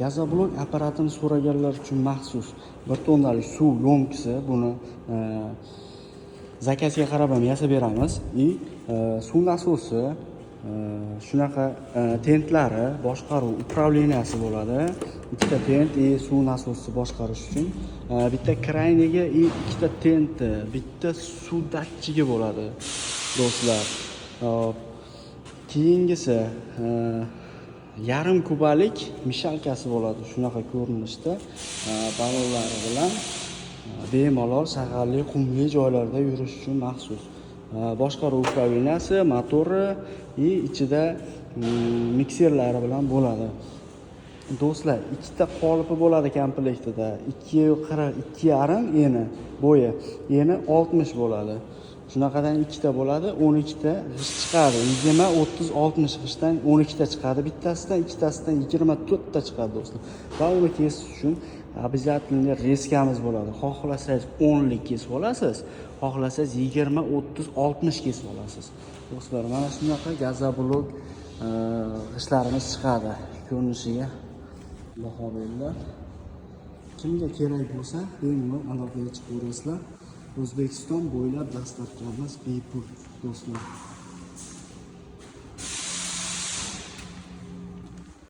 Gazoblok apparatini so'raganlar uchun maxsus 1 tonnalik suv yo'mkisi, buni zakazga qarab ham yasab beramiz. Suv nasosi, shunaqa tentlari, boshqaruv upravleniyasi bo'ladi. Ikkita tent suv nasosini boshqarish uchun, bitta krayniga ikkita tenti, bitta suv datchigi bo'ladi do'stlar. Keyingisi yarim kubalik mishalkasi bo'ladi. Shunaqa ko'rinishda ballonlari bilan bemalol shag'alli, qumli joylarda yurish uchun maxsus. Boshqaruv upravleniyasi, motori, ichida mikserlari bilan bo'ladi. Do'stlar, ikkita qolipi bo'ladi komplektida. 2,5 eni bo'yi, eni 60 bo'ladi. Shunaqadan ikkita bo'ladi, 12 ta g'isht chiqadi. 20, 30, 60 g'ishtdan 12 ta chiqadi bittasidan, ikkitasidan 24 ta chiqadi do'stlar. Va uni kesish uchun обязательно reskamiz bo'ladi. Xohlasangiz 10 lik kesib olasiz, xohlasangiz 20, 30, 60 kesib olasiz. Do'stlar, mana shunaqa gazoblok g'ishtlarimiz chiqadi. Ko'rinishiga baho beringlar. Kimga kerak bo'lsa, bemalol aloqaga chiqaverasizlar. O'zbekiston bo'ylab dasturlarimiz bepul do'stlar.